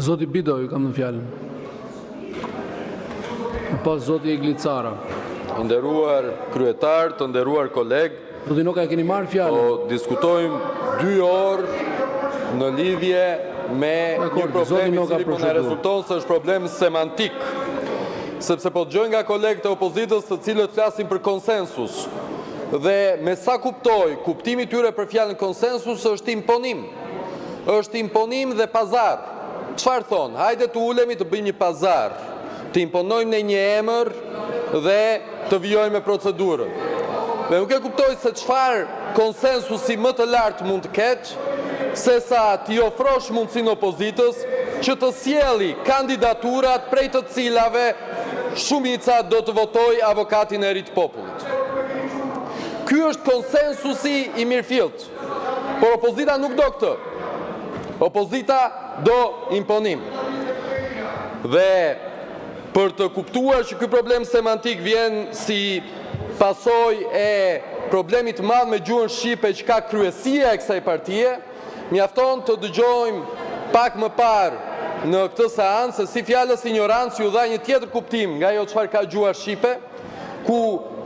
Zoti Bido, ju kam në fjallën. Pas Zoti Iglicara. Të nderuar kryetar, të nderuar koleg, Zoti Noka, e keni marrë fjallën? po diskutojmë 2 orë në lidhje me një problem i cili po na rezulton se është problem semantik. Sepse po dëgjoj nga kolegët e opozitës të cilët flasin për konsensus. Dhe me sa kuptoj, kuptimi tyre për fjalën konsensus është imponim. Është imponim dhe pazar. Çfarë thonë? Hajde të ulemi të bëjmë një pazar, të imponojmë në një emër dhe të vijojmë me procedurën. Dhe nuk e kuptoj se çfarë konsensusi më të lartë mund të ketë, se sa t'i ofrosh mundësinë opozitës që të sjelli kandidaturat prej të cilave shumica do të votoj avokatin e ri të popullit. Ky është konsensusi i mirëfillt, por opozita nuk do këtë. Opozita do imponim. Dhe për të kuptuar që ky problem semantik vjen si pasojë e problemit të madh me gjuhën shqipe që ka kryesia e kësaj partie, mjafton të dëgjojmë pak më parë në këtë seancë se si fjalës ignorancë ju dha një tjetër kuptim nga ajo çfarë ka gjuha shqipe, ku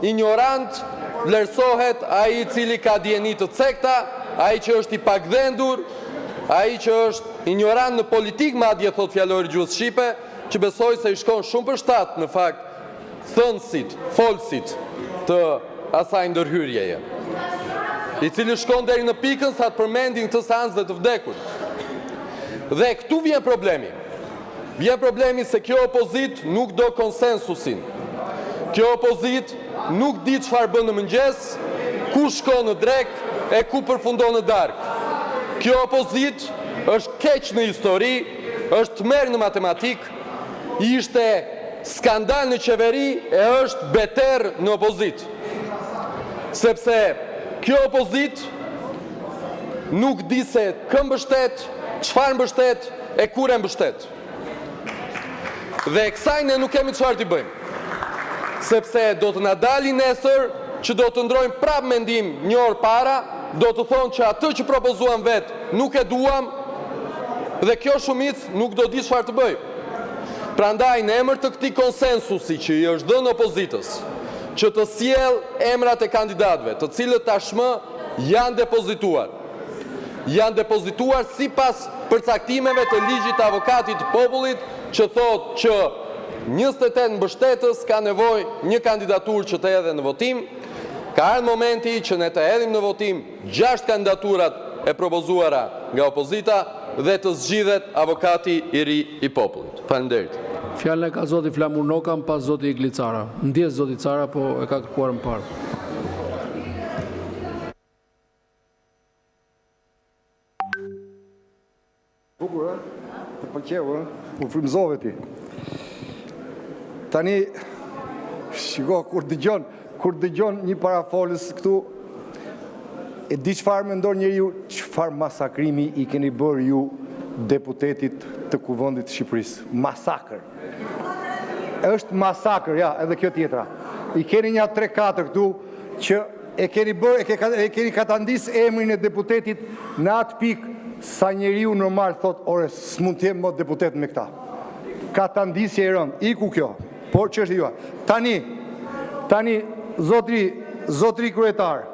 ignorant vlerësohet ai i cili ka dieni të cekta, ai që është i pakdhendur, ai që është ignorant në politikë, madje thot fjalori i gjuhës shqipe, që besoj se i shkon shumë për shtat në fakt thënësit, folësit të asaj ndërhyrjeje, i cili shkon deri në pikën sa të përmendin këtë seancë dhe të vdekur. Dhe këtu vjen problemi. Vjen problemi se kjo opozit nuk do konsensusin. Kjo opozit nuk di çfarë bën në mëngjes, ku shkon në drek e ku përfundon në darkë. Kjo opozit është keq në histori, është tmerr në matematik, ishte skandal në qeveri e është beter në opozit. Sepse kjo opozit nuk di se kë mbështet, çfarë mbështet e kur e mbështet. Dhe kësaj ne nuk kemi çfarë t'i bëjmë. Sepse do të na dalin nesër që do të ndrojmë prap mendim një orë para, do të thonë që atë që propozuam vetë nuk e duam dhe kjo shumicë nuk do di çfarë të bëj. Prandaj në emër të këtij konsensusi që i është dhënë opozitës, që të sjell emrat e kandidatëve, të cilët tashmë janë depozituar. Janë depozituar sipas përcaktimeve të ligjit të avokatit të popullit, që thotë që 28 mbështetës ka nevojë një kandidaturë që të hedhë në votim. Ka ardhur momenti që ne të hedhim në votim 6 kandidaturat e propozuara nga opozita dhe të zgjidhet avokati i ri i popullit. Faleminderit. Fjalën e ka Zoti Flamur Noka, pas Zoti Iglicara. Ndjes Zoti Cara, po e ka kërkuar më parë. Bukur, të pëlqeu, u frymëzove ti. Tani, shiko, kur dëgjon një parafolës këtu, e di çfarë mendon njeriu, çfarë masakrimi i keni bërë ju deputetit të Kuvendit të Shqipërisë. Masakër. Është masakër, ja, edhe kjo tjetra. I keni një 3-4 këtu që e keni bërë, e keni katandis emrin e deputetit në atë pikë sa njeriu normal thot, ore, s'mund të jem më deputet me këta. Katandisje e rënd, iku kjo. Por që është jua. Tani, zotri kryetar,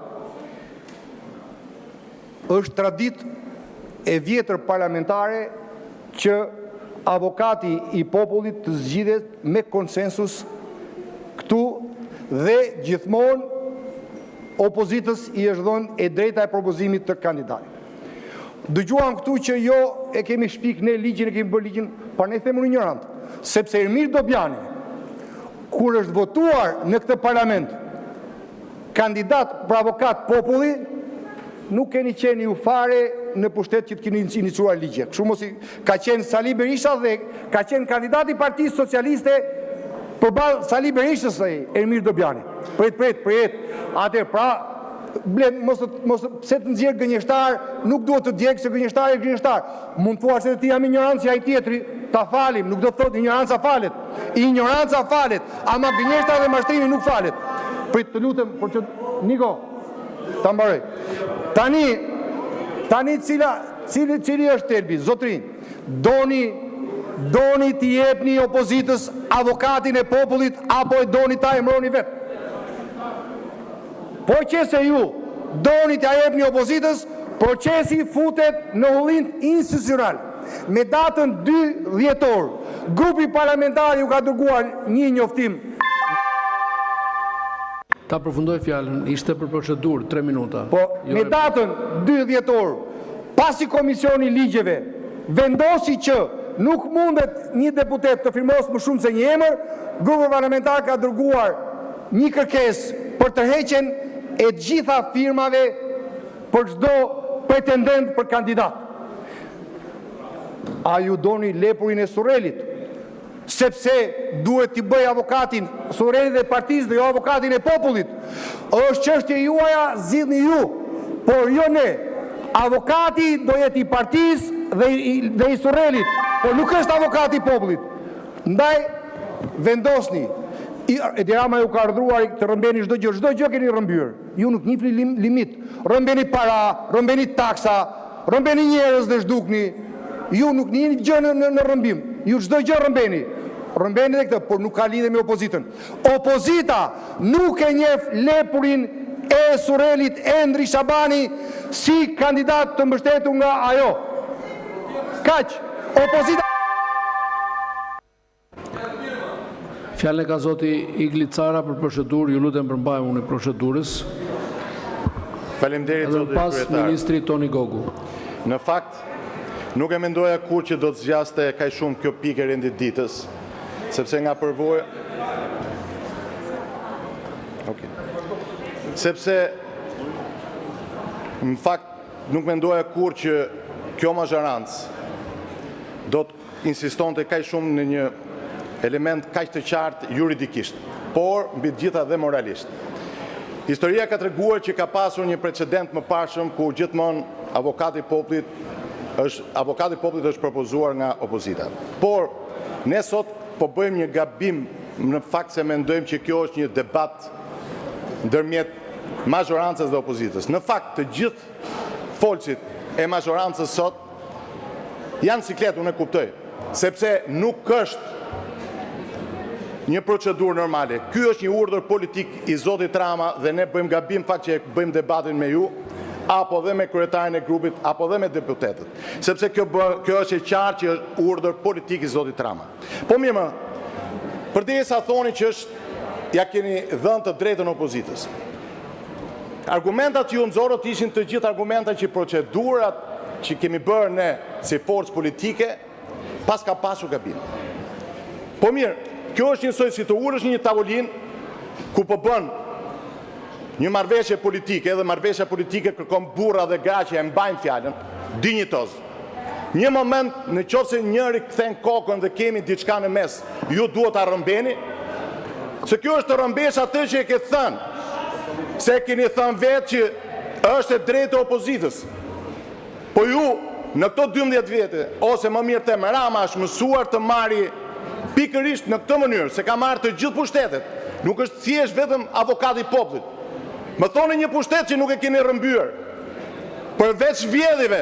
është tradit e vjetër parlamentare që avokati i popullit të zgjidhet me konsensus këtu dhe gjithmonë opozitës i është dhënë e drejta e propozimit të kandidatit. Dëgjuam këtu që jo e kemi shpik ne ligjin, e kemi bërë ligjin, par ne themur ignorant, sepse Ermir Dobiani, kur është votuar në këtë parlament kandidat për avokat populli, nuk keni qenë ju fare në pushtet që të keni iniciuar ligje. Kështu mos i ka qenë Sali Berisha dhe ka qenë kandidati Partisë Socialiste përballë Sali Berishës dhe Ermir Dobiani. Prit. Atë pra mos pse të nxjerr gënjeshtar, nuk duhet të djeg se gënjeshtar e gënjeshtar. Mund të thuash se ti jam ignorancë ai tjetri, ta falim, nuk do të thotë ignoranca falet. Ignoranca falet, ama gënjeshtra dhe mashtrimi nuk falet. Prit, të lutem, por që Niko, ta mbaroj. Tani cili është thelbi, zotrin, doni doni t'i jepni opozitës avokatin e popullit apo e doni ta emroni vetë. Po që se ju doni t'a jepni opozitës, procesi futet në ullin institucional. Me datën 2 dhjetor, grupi parlamentar ju ka dërguar një njoftim. Ta përfundoj fjalën, ishte për procedurë 3 minuta. Po, me datën 2 dhjetor, pasi Komisioni Ligjeve vendosi që nuk mundet një deputet të firmos më shumë se një emër, grupi parlamentar ka dërguar një kërkesë për tërheqjen e gjitha firmave për çdo pretendent për kandidat. A ju doni lepurin e Surrelit? Sepse duhet t'i bëj avokatin Surrelit dhe partisë dhe jo avokatin e popullit. Është çështje juaja, zgjidhni ju, por jo ne. Avokati do jetë i partisë dhe i Surrelit, por nuk është avokati i popullit. Ndaj vendosni. Edi Rama ju ka ardhruar të rëmbeni çdo gjë keni rrëmbyer. Ju nuk njihni limit. Rëmbeni para, rëmbeni taksa, rëmbeni njerëz dhe zhdukni. Ju nuk njihni gjë në rrëmbim. Ju çdo gjë rëmbeni. Rëmbeni dhe këtë, por nuk ka lidhje me opozitën. Opozita nuk e njeh lepurin e Surrelit Endri Shabani si kandidat të mbështetur nga ajo. Kaq. Opozita. Fjalën ka zoti Igli Cara për procedurë, ju lutem përmbajmë unë procedurës. Faleminderit zoti Pas kryetar. ministri Toni Gogu. Në fakt, nuk e mendoja kur që do të zgjaste kaq shumë kjo pikë e rendit ditës, sepse nga përvojë sepse në fakt nuk mendoja kur që kjo mazhorancë do të insistonte kaq shumë në një element kaq të qartë juridikisht, por mbi të gjitha dhe moralisht. Historia ka treguar që ka pasur një precedent më parshëm ku gjithmonë avokati i popullit është propozuar nga opozita. Por ne sot po bëjmë një gabim në fakt se mendojmë që kjo është një debat ndërmjet mazhorancës dhe opozitës. Në fakt të gjithë folësit e mazhorancës sot janë siklet, unë e kuptoj, sepse nuk është një procedurë normale. Ky është një urdhër politik i zotit Rama dhe ne bëjmë gabim fakt që bëjmë debatin me ju, apo dhe me kryetarin e grupit, apo dhe me deputetët. Sepse kjo është e qartë që është urdhër politik i zotit Rama. Po mirë më, përderisa thoni që ja keni dhënë të drejtën opozitës. Argumentat që ju nxorët ishin të gjithë argumentat që procedurat që kemi bërë ne si forcë politike pas ka pasur gabim. Po mirë, kjo është njësoj si të urësh një tavolinë ku po bën një marrëveshje politike, dhe marrëveshja politike kërkon burra dhe gra që e mbajnë fjalën, dinjitoz. Një moment, në qoftë se njëri kthen kokën dhe kemi diçka në mes, ju duhet ta rrëmbeni, se kjo është të rrëmbesh atë që e ke thënë, se keni thënë vetë që është e drejtë e opozitës. Po ju, në këto 12 vjetë, ose më mirë them, Rama është mësuar të marri pikërisht në këtë mënyrë, se ka marrë të gjithë pushtetet, nuk është thjesht vetëm avokati i popullit. Më thoni një pushtet që nuk e keni rrëmbyer. Përveç vjedhjeve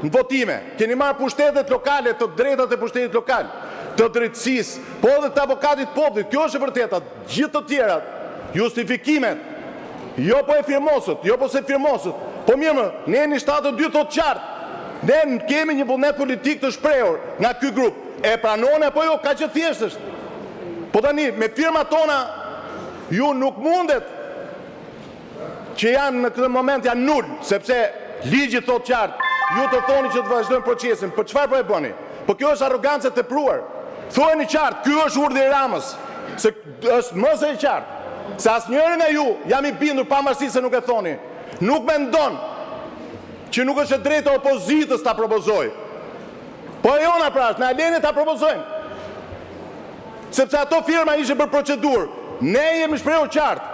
në votime, keni marrë pushtetet lokale, të drejtat e pushtetit lokal, të drejtësisë, po edhe të avokatit popullit. Kjo është e vërteta. Gjithë të tjerat, justifikimet, jo po e firmosët, jo po se firmosët. Po mirë më, ne një 72 thotë qartë. Ne kemi një vullnet politik të shprehur nga ky grup. E pranon apo jo, ka që thjesht është. Po tani, me firmat tona, ju nuk mundet që janë në këtë moment janë nul, sepse ligji thotë qartë, ju të thoni që të vazhdojmë procesin. Për çfarë po e bëni? Po kjo është arrogancë e tepruar. Thuani qartë, ky është urdhri i Ramës, se është më së qartë. Se asnjëri nga ju, jam i bindur pavarësisht se nuk e thoni, nuk mendon që nuk është e drejtë e opozitës ta propozojë. Po e jona pra, na leni ta propozojmë. Sepse ato firma ishin për procedurë. Ne jemi shprehur qartë.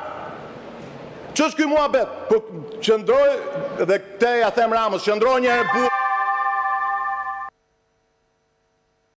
Ç'është ky muhabet? Po qëndroj dhe këtë ja them Ramës, qëndroj një herë